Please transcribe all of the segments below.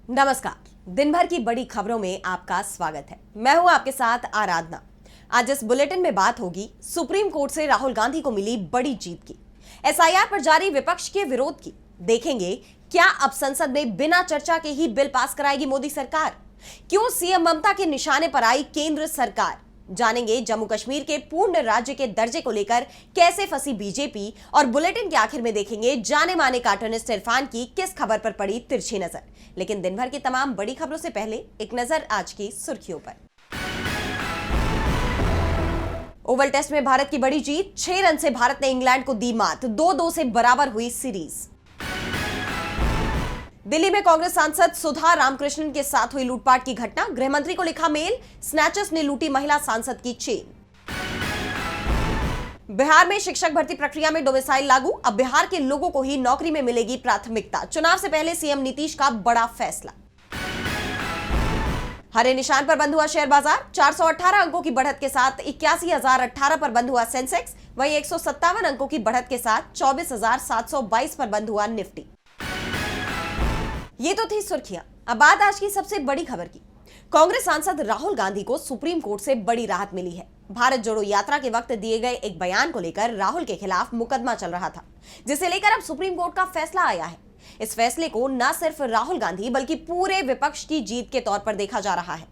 नमस्कार। दिन भर की बड़ी खबरों में आपका स्वागत है। मैं हूं आपके साथ आराधना। आज इस बुलेटिन में बात होगी सुप्रीम कोर्ट से राहुल गांधी को मिली बड़ी जीत की, एसआईआर पर जारी विपक्ष के विरोध की। देखेंगे क्या अब संसद में बिना चर्चा के ही बिल पास कराएगी मोदी सरकार, क्यों सीएम ममता के निशाने पर आई केंद्र सरकार। जानेंगे जम्मू कश्मीर के पूर्ण राज्य के दर्जे को लेकर कैसे फंसी बीजेपी, और बुलेटिन के आखिर में देखेंगे जाने माने कार्टूनिस्ट इरफान की किस खबर पर पड़ी तिरछी नजर। लेकिन दिन भर की तमाम बड़ी खबरों से पहले एक नजर आज की सुर्खियों पर। ओवल टेस्ट में भारत की बड़ी जीत, 6 रन से भारत ने इंग्लैंड को दी मात, 2-2 से बराबर हुई सीरीज। दिल्ली में कांग्रेस सांसद सुधा रामकृष्णन के साथ हुई लूटपाट की घटना, गृहमंत्री को लिखा मेल, स्नैचर्स ने लूटी महिला सांसद की चेन। बिहार में शिक्षक भर्ती प्रक्रिया में डोमिसाइल लागू, अब बिहार के लोगों को ही नौकरी में मिलेगी प्राथमिकता, चुनाव से पहले सीएम नीतीश का बड़ा फैसला। हरे निशान पर बंद हुआ शेयर बाजार, 418 अंकों की बढ़त के साथ 81,018 पर बंद हुआ सेंसेक्स, वहीं 157 अंकों की बढ़त के साथ 24,722 पर बंद हुआ निफ्टी। ये तो थी सुर्खियां। अब बात आज की सबसे बड़ी खबर की। कांग्रेस सांसद राहुल गांधी को सुप्रीम कोर्ट से बड़ी राहत मिली है। भारत जोड़ो यात्रा के वक्त दिए गए एक बयान को लेकर राहुल के खिलाफ मुकदमा चल रहा था, जिसे लेकर अब सुप्रीम कोर्ट का फैसला आया है। इस फैसले को न सिर्फ राहुल गांधी बल्कि पूरे विपक्ष की जीत के तौर पर देखा जा रहा है।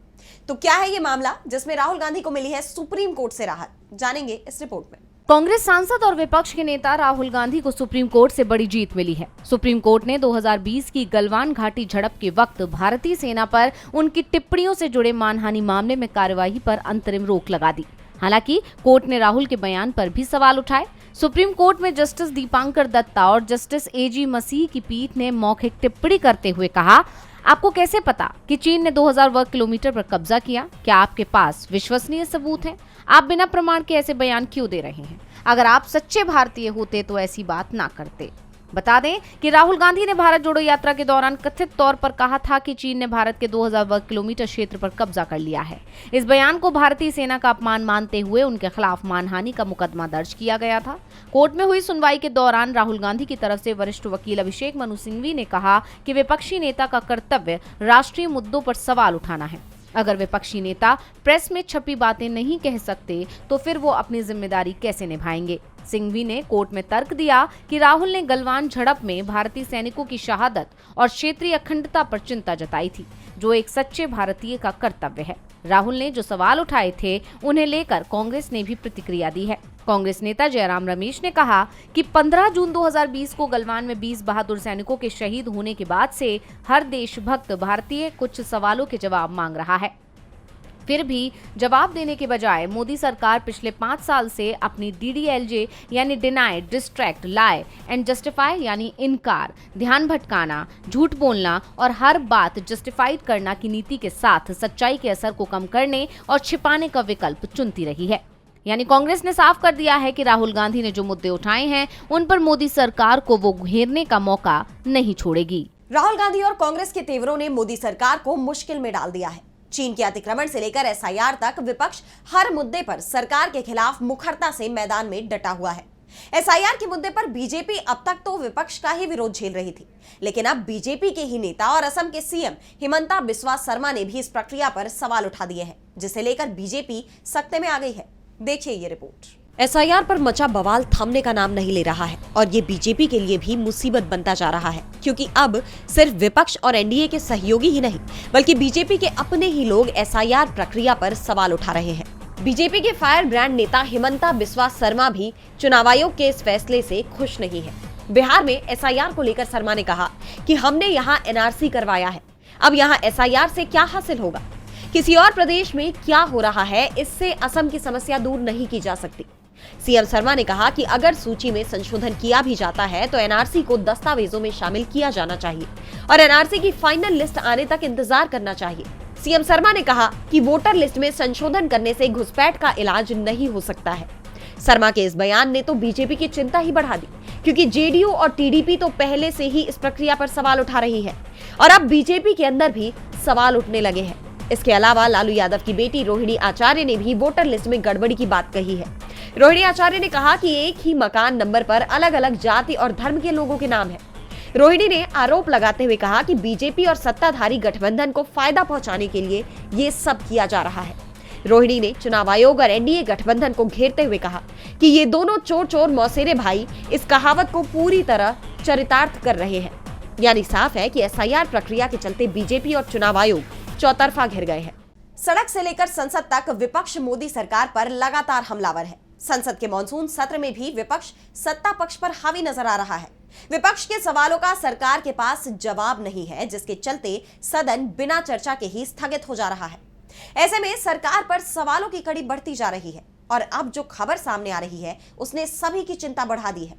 तो क्या है ये मामला जिसमें राहुल गांधी को मिली है सुप्रीम कोर्ट से राहत, जानेंगे इस रिपोर्ट में। कांग्रेस सांसद और विपक्ष के नेता राहुल गांधी को सुप्रीम कोर्ट से बड़ी जीत मिली है। सुप्रीम कोर्ट ने 2020 की गलवान घाटी झड़प के वक्त भारतीय सेना पर उनकी टिप्पणियों से जुड़े मानहानि मामले में कार्यवाही पर अंतरिम रोक लगा दी। हालांकि कोर्ट ने राहुल के बयान पर भी सवाल उठाए। सुप्रीम कोर्ट में जस्टिस दीपांकर दत्ता और जस्टिस एजी मसीह की पीठ ने मौखिक टिप्पणी करते हुए कहा, आपको कैसे पता कि चीन ने 2000 वर्ग किलोमीटर पर कब्जा किया? क्या आपके पास विश्वसनीय सबूत हैं? आप बिना प्रमाण के ऐसे बयान क्यों दे रहे हैं? अगर आप सच्चे भारतीय होते तो ऐसी बात ना करते। बता दें कि राहुल गांधी ने भारत जोड़ो यात्रा के दौरान कथित तौर पर कहा था कि चीन ने भारत के 2000 वर्ग किलोमीटर क्षेत्र पर कब्जा कर लिया है। इस बयान को भारतीय सेना का अपमान मानते हुए उनके खिलाफ मानहानि का मुकदमा दर्ज किया गया था। कोर्ट में हुई सुनवाई के दौरान राहुल गांधी की तरफ से वरिष्ठ वकील अभिषेक मनु सिंघवी ने कहा कि विपक्षी नेता का कर्तव्य राष्ट्रीय मुद्दों पर सवाल उठाना है। अगर विपक्षी नेता प्रेस में छपी बातें नहीं कह सकते तो फिर वो अपनी जिम्मेदारी कैसे निभाएंगे? सिंघवी ने कोर्ट में तर्क दिया कि राहुल ने गलवान झड़प में भारतीय सैनिकों की शहादत और क्षेत्रीय अखंडता पर चिंता जताई थी, जो एक सच्चे भारतीय का कर्तव्य है। राहुल ने जो सवाल उठाए थे उन्हें लेकर कांग्रेस ने भी प्रतिक्रिया दी है। कांग्रेस नेता जयराम रमेश ने कहा कि 15 जून 2020 को गलवान में 20 बहादुर सैनिकों के शहीद होने के बाद से हर देशभक्त भारतीय कुछ सवालों के जवाब मांग रहा है। फिर भी जवाब देने के बजाय मोदी सरकार पिछले 5 साल से अपनी DDLJ यानी deny, distract, lie and justify यानी इनकार, ध्यान भटकाना, झूठ बोलना और हर बात जस्टिफाइड करना की नीति के साथ सच्चाई के असर को कम करने और छिपाने का विकल्प चुनती रही है। यानी कांग्रेस ने साफ कर दिया है कि राहुल गांधी ने जो मुद्दे उठाए हैं उन पर मोदी सरकार को वो घेरने का मौका नहीं छोड़ेगी। राहुल गांधी और कांग्रेस के तेवरों ने मोदी सरकार को मुश्किल में डाल दिया है। चीन के अतिक्रमण से लेकर एसआईआर तक विपक्ष हर मुद्दे पर सरकार के खिलाफ मुखरता से मैदान में डटा हुआ है। एसआईआर के मुद्दे पर बीजेपी अब तक तो विपक्ष का ही विरोध झेल रही थी, लेकिन अब बीजेपी के ही नेता और असम के सीएम हिमंता बिस्वा शर्मा ने भी इस प्रक्रिया पर सवाल उठा दिए हैं, जिसे लेकर बीजेपी सख्ते में आ गई है। देखिए ये रिपोर्ट। एसआईआर पर मचा बवाल थमने का नाम नहीं ले रहा है और ये बीजेपी के लिए भी मुसीबत बनता जा रहा है, क्योंकि अब सिर्फ विपक्ष और एनडीए के सहयोगी ही नहीं बल्कि बीजेपी के अपने ही लोग एसआईआर प्रक्रिया पर सवाल उठा रहे हैं। बीजेपी के फायर ब्रांड नेता हिमंता बिस्वा शर्मा भी चुनाव आयोग के इस फैसले से खुश नहीं है। बिहार में एसआईआर को लेकर शर्मा ने कहा कि हमने यहाँ एनआरसी करवाया है, अब यहाँ एसआईआर से क्या हासिल होगा? किसी और प्रदेश में क्या हो रहा है, इससे असम की समस्या दूर नहीं की जा सकती। सीएम शर्मा ने कहा कि अगर सूची में संशोधन किया भी जाता है तो एनआरसी को दस्तावेजों में शामिल किया जाना चाहिए और एनआरसी की फाइनल लिस्ट आने तक इंतजार करना चाहिए। सीएम शर्मा ने कहा कि वोटर लिस्ट में संशोधन करने से घुसपैठ का इलाज नहीं हो सकता है। शर्मा के इस बयान ने तो बीजेपी की चिंता ही बढ़ा दी, क्योंकि जेडीयू और टीडीपी तो पहले से ही इस प्रक्रिया पर सवाल उठा रही है और अब बीजेपी के अंदर भी सवाल उठने लगे हैं। इसके अलावा लालू यादव की बेटी रोहिणी आचार्य ने भी वोटर लिस्ट में गड़बड़ी की बात कही है। रोहिणी आचार्य ने कहा कि एक ही मकान नंबर पर अलग अलग जाति और धर्म के लोगों के नाम है। रोहिणी ने आरोप लगाते हुए कहा कि बीजेपी और सत्ताधारी गठबंधन को फायदा पहुंचाने के लिए ये सब किया जा रहा है। रोहिणी ने चुनाव आयोग और एनडीए गठबंधन को घेरते हुए कहा कि ये दोनों चोर चोर मौसेरे भाई इस कहावत को पूरी तरह चरितार्थ कर रहे हैं। यानी साफ है कि एसआईआर प्रक्रिया के चलते बीजेपी और चुनाव आयोग चौतरफा घिर गए हैं। सड़क से लेकर संसद तक विपक्ष मोदी सरकार पर लगातार हमलावर है। संसद के मॉनसून सत्र में भी विपक्ष सत्ता पक्ष पर हावी नजर आ रहा है। विपक्ष के सवालों का सरकार के पास जवाब नहीं है, जिसके चलते सदन बिना चर्चा के ही स्थगित हो जा रहा है। ऐसे में सरकार पर सवालों की कड़ी बढ़ती जा रही है और अब जो खबर सामने आ रही है उसने सभी की चिंता बढ़ा दी है।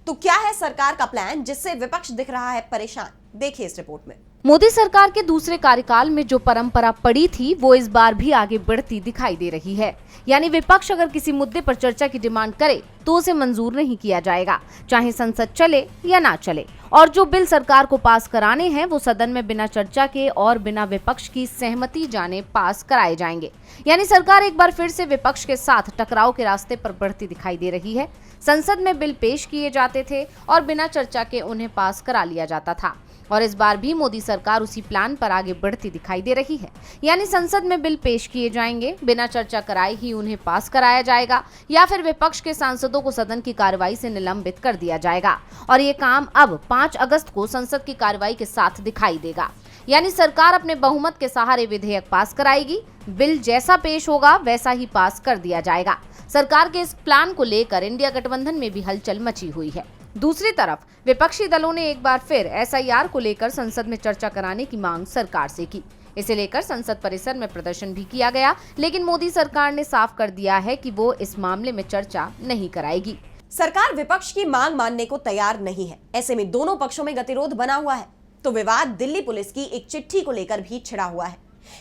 तो क्या है सरकार का प्लान जिससे विपक्ष दिख रहा है परेशान? देखिए इस रिपोर्ट में। मोदी सरकार के दूसरे कार्यकाल में जो परंपरा पड़ी थी वो इस बार भी आगे बढ़ती दिखाई दे रही है। यानी विपक्ष अगर किसी मुद्दे पर चर्चा की डिमांड करे तो उसे मंजूर नहीं किया जाएगा, चाहे संसद चले या ना चले। और जो बिल सरकार को पास कराने हैं वो सदन में बिना चर्चा के और बिना विपक्ष की सहमति जाने पास कराए जाएंगे। यानी सरकार एक बार फिर से विपक्ष के साथ टकराव के रास्ते पर बढ़ती दिखाई दे रही है। संसद में बिल पेश किए जाते थे और बिना चर्चा के उन्हें पास करा लिया जाता था और इस बार भी मोदी सरकार उसी प्लान पर आगे बढ़ती दिखाई दे रही है। यानी संसद में बिल पेश किए जाएंगे, बिना चर्चा कराए ही उन्हें पास कराया जाएगा या फिर विपक्ष के सांसदों को सदन की कार्रवाई से निलंबित कर दिया जाएगा। और ये काम अब 5 अगस्त को संसद की कार्रवाई के साथ दिखाई देगा। यानी सरकार अपने बहुमत के सहारे विधेयक पास कराएगी, बिल जैसा पेश होगा वैसा ही पास कर दिया जाएगा। सरकार के इस प्लान को लेकर इंडिया गठबंधन में भी हलचल मची हुई है। दूसरी तरफ विपक्षी दलों ने एक बार फिर एसआईआर को लेकर संसद में चर्चा कराने की मांग सरकार से की। इसे लेकर संसद परिसर में प्रदर्शन भी किया गया, लेकिन मोदी सरकार ने साफ कर दिया है कि वो इस मामले में चर्चा नहीं कराएगी। सरकार विपक्ष की मांग मानने को तैयार नहीं है। ऐसे में दोनों पक्षों में गतिरोध बना हुआ है। तो विवाद दिल्ली पुलिस की एक चिट्ठी को लेकर भी छिड़ा हुआ है।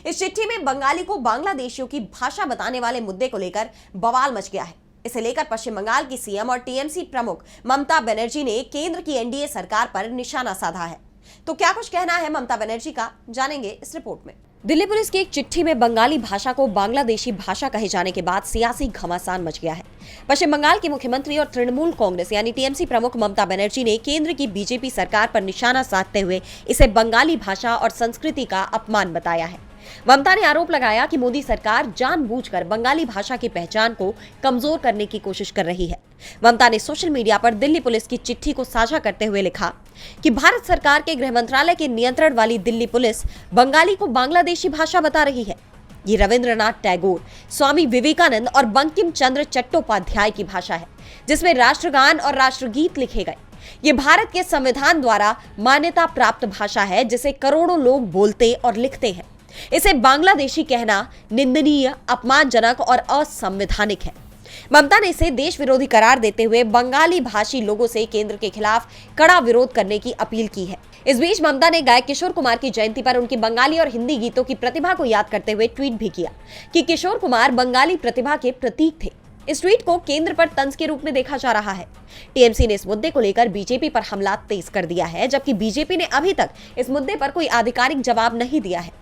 इस चिट्ठी में बंगाली को बांग्लादेशियों की भाषा बताने वाले मुद्दे को लेकर बवाल मच गया है। इसे लेकर पश्चिम बंगाल की सीएम और टीएमसी प्रमुख ममता बनर्जी ने केंद्र की एनडीए सरकार पर निशाना साधा है। तो क्या कुछ कहना है ममता बनर्जी का, जानेंगे इस रिपोर्ट में। दिल्ली पुलिस की एक चिट्ठी में बंगाली भाषा को बांग्लादेशी भाषा कहे जाने के बाद सियासी घमासान मच गया है। पश्चिम बंगाल के मुख्यमंत्री और तृणमूल कांग्रेस यानी टीएमसी प्रमुख ममता बनर्जी ने केंद्र की बीजेपी सरकार पर निशाना साधते हुए इसे बंगाली भाषा और संस्कृति का अपमान बताया है। ममता ने आरोप लगाया कि मोदी सरकार जानबूझकर बंगाली भाषा की पहचान को कमजोर करने की कोशिश कर रही है। ममता ने सोशल मीडिया पर दिल्ली पुलिस की चिट्ठी को साझा करते हुए लिखा कि भारत सरकार के गृह मंत्रालय के नियंत्रण वाली दिल्ली पुलिस बंगाली को बांग्लादेशी भाषा बता रही है। ये रविंद्रनाथ टैगोर, स्वामी विवेकानंद और बंकिम चंद्र चट्टोपाध्याय की भाषा है, जिसमें राष्ट्रगान और राष्ट्रगीत लिखे गए। ये भारत के संविधान द्वारा मान्यता प्राप्त भाषा है, जिसे करोड़ों लोग बोलते और लिखते हैं। इसे बांग्लादेशी कहना निंदनीय, अपमानजनक और असंवैधानिक है। ममता ने इसे देश विरोधी करार देते हुए बंगाली भाषी लोगों से केंद्र के खिलाफ कड़ा विरोध करने की अपील की है। इस बीच ममता ने गायक किशोर कुमार की जयंती पर उनकी बंगाली और हिंदी गीतों की प्रतिभा को याद करते हुए ट्वीट भी किया कि किशोर कुमार बंगाली प्रतिभा के प्रतीक थे। इस ट्वीट को केंद्र पर तंज के रूप में देखा जा रहा है। टीएमसी ने इस मुद्दे को लेकर बीजेपी पर हमला तेज कर दिया है, जबकि बीजेपी ने अभी तक इस मुद्दे पर कोई आधिकारिक जवाब नहीं दिया है।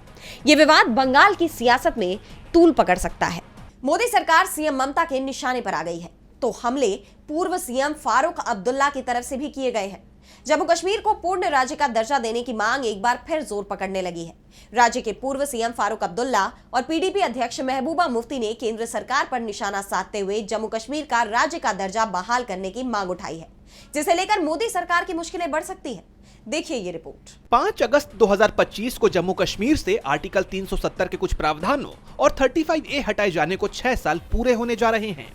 ये विवाद बंगाल की सियासत में तूल पकड़ सकता है। मोदी सरकार सीएम ममता के निशाने पर आ गई है, तो हमले पूर्व सीएम फारूक अब्दुल्ला की तरफ से भी किए गए हैं। जम्मू कश्मीर को पूर्ण राज्य का दर्जा देने की मांग एक बार फिर जोर पकड़ने लगी है। राज्य के पूर्व सीएम फारूक अब्दुल्ला और पीडीपी अध्यक्ष महबूबा मुफ्ती ने केंद्र सरकार पर निशाना साधते हुए जम्मू कश्मीर का राज्य का दर्जा बहाल करने की मांग उठाई है, जिसे लेकर मोदी सरकार की मुश्किलें बढ़ सकती है। देखिए ये रिपोर्ट। 5 अगस्त 2025 को जम्मू कश्मीर से आर्टिकल 370 के कुछ प्रावधानों और 35A हटाए जाने को 6 साल पूरे होने जा रहे हैं।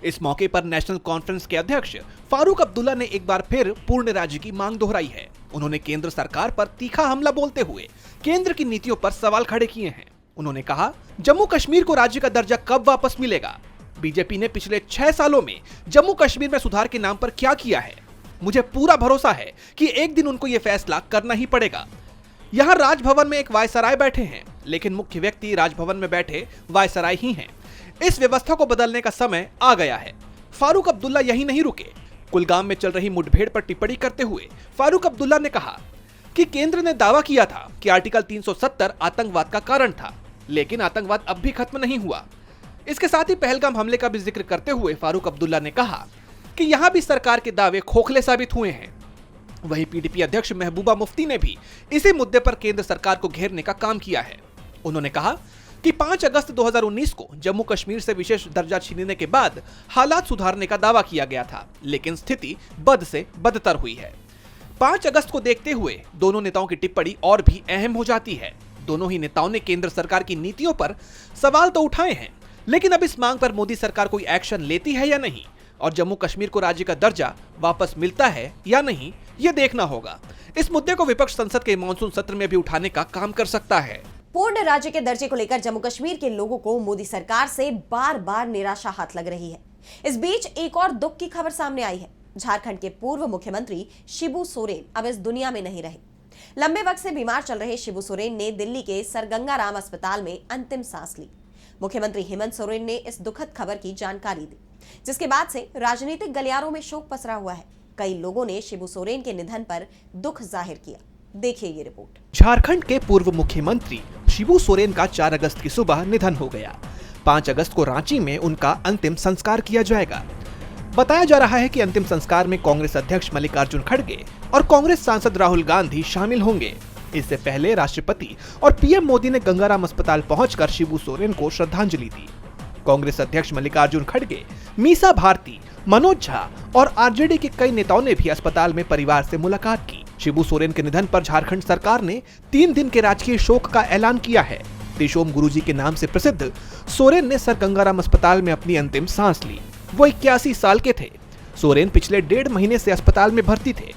इस मौके पर नेशनल कॉन्फ्रेंस के अध्यक्ष फारूक अब्दुल्ला ने एक बार फिर पूर्ण राज्य की मांग दोहराई है। उन्होंने केंद्र सरकार पर तीखा हमला बोलते हुए केंद्र की नीतियों पर सवाल खड़े किए हैं। उन्होंने कहा, जम्मू कश्मीर को राज्य का दर्जा कब वापस मिलेगा? बीजेपी ने पिछले 6 सालों में जम्मू कश्मीर में सुधार के नाम पर क्या किया है? मुझे पूरा भरोसा है कि एक दिन उनको ये फैसला करना ही पड़ेगा। यहाँ राजभवन में एक वायसराय बैठे हैं, लेकिन मुख्य व्यक्ति राजभवन में बैठे वायसराय ही हैं। इस व्यवस्था को बदलने का समय आ गया है। फारूक अब्दुल्ला यही नहीं रुके। कुलगाम में चल रही मुठभेड़ पर टिप्पणी करते हुए फारूक अब्दुल्ला ने कहा कि केंद्र ने दावा किया था कि आर्टिकल 370 आतंकवाद का कारण था, लेकिन आतंकवाद अब भी खत्म नहीं हुआ। इसके साथ ही पहलगाम हमले का भी जिक्र करते हुए फारूक अब्दुल्ला ने कहा कि यहाँ भी सरकार के दावे खोखले साबित हुए हैं। वहीं पीडीपी अध्यक्ष महबूबा मुफ्ती ने भी इसी मुद्दे पर केंद्र सरकार को घेरने का काम किया है। उन्होंने कहा कि 5 अगस्त 2019 को जम्मू कश्मीर से विशेष दर्जा छीनने के बाद हालात सुधारने का दावा किया गया था, लेकिन स्थिति बद से बदतर हुई है। 5 अगस्त को देखते हुए दोनों नेताओं की टिप्पणी और भी अहम हो जाती है। दोनों ही नेताओं ने केंद्र सरकार की नीतियों पर सवाल तो उठाए हैं, लेकिन अब इस मांग पर मोदी सरकार कोई एक्शन लेती है या नहीं, और जम्मू कश्मीर को राज्य का दर्जा वापस मिलता है या नहीं, ये देखना होगा। इस मुद्दे को विपक्ष संसद के मॉनसून सत्र में भी उठाने का काम कर सकता है। पूर्ण राज्य के दर्जे को लेकर जम्मू कश्मीर के लोगों को मोदी सरकार से बार बार निराशा हाथ लग रही है। इस बीच एक और दुख की खबर सामने आई है। झारखंड के पूर्व मुख्यमंत्री शिबू सोरेन अब इस दुनिया में नहीं रहे। लंबे वक्त से बीमार चल रहे शिबू सोरेन ने दिल्ली के सर गंगा राम अस्पताल में अंतिम सांस ली। मुख्यमंत्री हेमंत सोरेन ने इस दुखद खबर की जानकारी दी, जिसके बाद से राजनीतिक गलियारों में शोक पसरा हुआ है। कई लोगों ने शिबू सोरेन के निधन पर दुख जाहिर किया। देखिए ये रिपोर्ट। झारखंड के पूर्व मुख्यमंत्री शिबू सोरेन का 4 अगस्त की सुबह निधन हो गया। 5 अगस्त को रांची में उनका अंतिम संस्कार किया जाएगा। बताया जा रहा है कि अंतिम संस्कार में कांग्रेस अध्यक्ष मल्लिकार्जुन खड़गे और कांग्रेस सांसद राहुल गांधी शामिल होंगे। इससे पहले राष्ट्रपति और पीएम मोदी ने गंगाराम अस्पताल पहुंचकर शिबू सोरेन को श्रद्धांजलि दी। कांग्रेस अध्यक्ष मल्लिकार्जुन खड़गे, मीसा भारती, मनोज झा और आरजेडी के कई नेताओं ने भी अस्पताल में परिवार से मुलाकात की। शिबू सोरेन के निधन पर झारखंड सरकार ने 3 दिन के राजकीय शोक का ऐलान किया है। देशोम गुरुजी के नाम से प्रसिद्ध सोरेन ने सर गंगाराम अस्पताल में अपनी अंतिम सांस ली। वो 81 साल के थे। सोरेन पिछले 1.5 महीने से अस्पताल में भर्ती थे।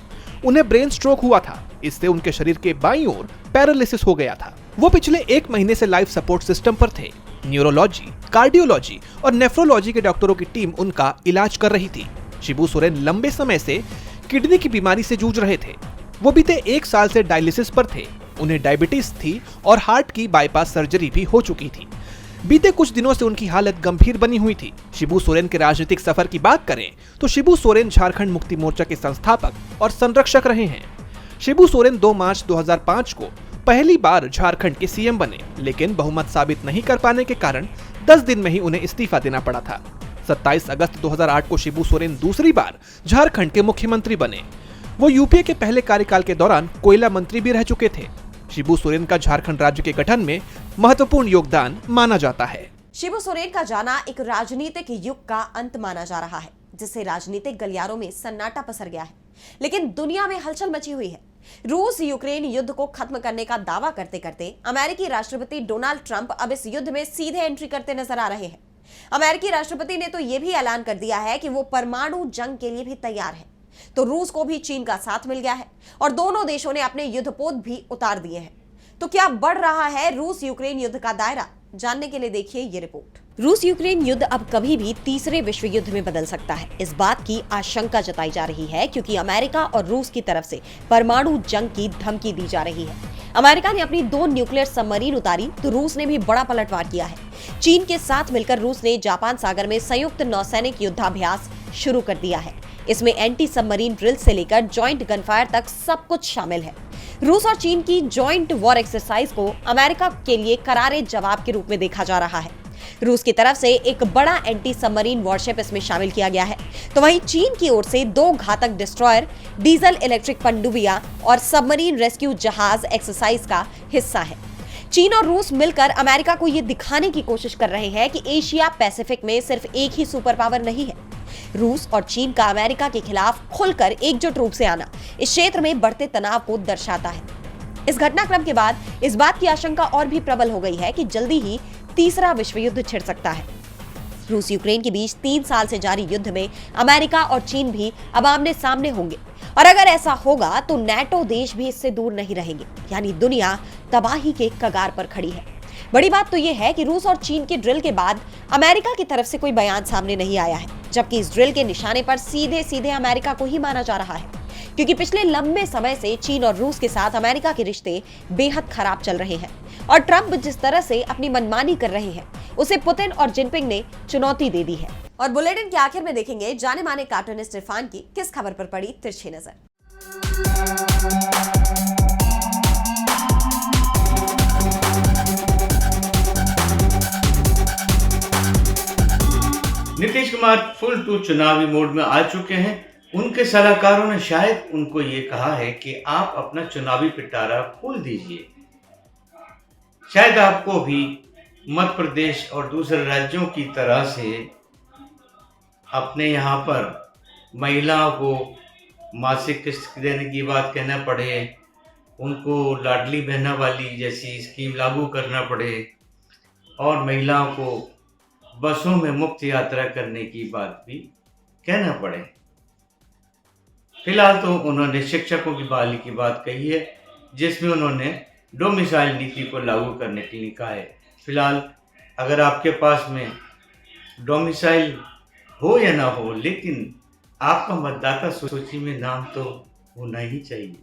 उन्हें ब्रेन स्ट्रोक हुआ था। इससे उनके शरीर के बाईं ओर पैरालिसिस हो गया था। वो पिछले 1 महीने से लाइफ सपोर्ट सिस्टम पर थे। न्यूरोलॉजी, कार्डियोलॉजी और नेफ्रोलॉजी के डॉक्टरों की टीम उनका इलाज कर रही थी। शिबू सोरेन लंबे समय से किडनी की बीमारी से जूझ रहे थे। वो बीते 1 साल से डायलिसिस पर थे। उन्हें डायबिटीज थी और हार्ट की बाईपास सर्जरी भी हो चुकी थी। बीते कुछ दिनों से उनकी हालत गंभीर बनी हुई थी। शिबू सोरेन के राजनीतिक सफर की बात करें तो शिबू सोरेन झारखंड मुक्ति मोर्चा के संस्थापक और संरक्षक रहे हैं। शिबू सोरेन 2 मार्च 2005 को पहली बार झारखंड के सीएम बने, लेकिन बहुमत साबित नहीं कर पाने के कारण 10 दिन में ही उन्हें इस्तीफा देना पड़ा था। 27 अगस्त 2008 को शिबू सोरेन दूसरी बार झारखंड के मुख्यमंत्री बने। वो यूपीए के पहले कार्यकाल के दौरान कोयला मंत्री भी रह चुके थे। शिबू सोरेन का झारखंड राज्य के गठन में महत्वपूर्ण योगदान माना जाता है। शिबू सोरेन का जाना एक राजनीतिक युग का अंत माना जा रहा है, जिससे राजनीतिक गलियारों में सन्नाटा पसर गया है। लेकिन दुनिया में हलचल मची हुई है। रूस यूक्रेन युद्ध को खत्म करने का दावा करते करते अमेरिकी राष्ट्रपति डोनाल्ड ट्रंप अब इस युद्ध में सीधे एंट्री करते नजर आ रहे हैं। अमेरिकी राष्ट्रपति ने तो यह भी ऐलान कर दिया है कि वो परमाणु जंग के लिए भी तैयार है। तो रूस को भी चीन का साथ मिल गया है और दोनों देशों ने अपने युद्धपोत भी उतार दिए हैं। तो क्या बढ़ रहा है रूस यूक्रेन युद्ध का दायरा? जानने के लिए देखिए ये रिपोर्ट। रूस यूक्रेन युद्ध अब कभी भी तीसरे विश्व युद्ध में बदल सकता है, इस बात की आशंका जताई जा रही है, क्योंकि अमेरिका और रूस की तरफ से परमाणु जंग की धमकी दी जा रही है। अमेरिका ने अपनी 2 न्यूक्लियर सबमरीन उतारी तो रूस ने भी बड़ा पलटवार किया है। चीन के साथ मिलकर रूस ने जापान सागर में संयुक्त नौसैनिक युद्धाभ्यास शुरू कर दिया है। इसमें एंटी सबमरीन ड्रिल से लेकर जॉइंट गनफायर तक सब कुछ शामिल है। रूस और चीन की जॉइंट वॉर एक्सरसाइज को अमेरिका के लिए करारे जवाब के रूप में देखा जा रहा है। रूस की तरफ से एक बड़ा एंटी सबमरीन वॉरशिप इसमें शामिल किया गया है, तो वहीं चीन की ओर से 2 घातक डिस्ट्रॉयर, डीजल इलेक्ट्रिक पनडुब्बियां और सबमरीन रेस्क्यू जहाज एक्सरसाइज का हिस्सा है। चीन और रूस मिलकर अमेरिका को यह दिखाने की कोशिश कर रहे हैं कि एशिया पैसिफिक में सिर्फ एक ही सुपर पावर नहीं है। रूस और चीन का अमेरिका के खिलाफ खुलकर एकजुट रूप से आना इस क्षेत्र में बढ़ते तनाव को दर्शाता है। इस घटनाक्रम के बाद इस बात की आशंका और भी प्रबल हो गई है कि जल्दी ही तीसरा विश्व युद्ध छिड़ सकता है। रूस यूक्रेन के बीच 3 साल से जारी युद्ध में अमेरिका और चीन भी अब आमने सामने होंगे, और अगर ऐसा होगा तो नाटो देश भी इससे दूर नहीं रहेंगे। यानी दुनिया तबाही के कगार पर खड़ी है। बड़ी बात तो यह है कि रूस और चीन के ड्रिल के बाद अमेरिका की तरफ से कोई बयान सामने नहीं आया है, जबकि इस ड्रिल के निशाने पर सीधे सीधे अमेरिका को ही माना जा रहा है, क्योंकि पिछले लंबे समय से चीन और रूस के साथ अमेरिका के रिश्ते बेहद खराब चल रहे हैं, और ट्रंप जिस तरह से अपनी मनमानी कर रहे हैं उसे पुतिन और जिनपिंग ने चुनौती दे दी है। और बुलेटिन के आखिर में देखेंगे जाने माने कार्टूनिस्ट इरफान की किस खबर पर पड़ी तिरछी नजर। नीतीश कुमार फुल टू चुनावी मोड में आ चुके हैं। उनके सलाहकारों ने शायद उनको ये कहा है कि आप अपना चुनावी पिटारा खोल दीजिए। शायद आपको भी मध्य प्रदेश और दूसरे राज्यों की तरह से अपने यहाँ पर महिलाओं को मासिक किस्त देने की बात कहना पड़े, उनको लाडली बहना वाली जैसी स्कीम लागू करना पड़े और महिलाओं को बसों में मुफ्त यात्रा करने की बात भी कहना पड़े। फिलहाल तो उन्होंने शिक्षकों की बहाली की बात कही है, जिसमें उन्होंने डोमिसाइल नीति को लागू करने के लिए कहा है। फिलहाल अगर आपके पास में डोमिसाइल हो या ना हो, लेकिन आपका मतदाता सूची में नाम तो होना ही चाहिए।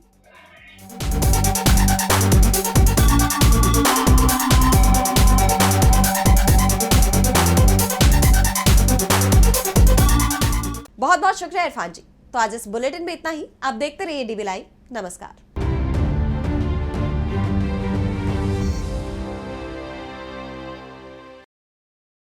बहुत बहुत शुक्रिया इरफान जी। तो आज इस बुलेटिन में इतना ही। आप देखते रहिए डीबी लाइव। नमस्कार।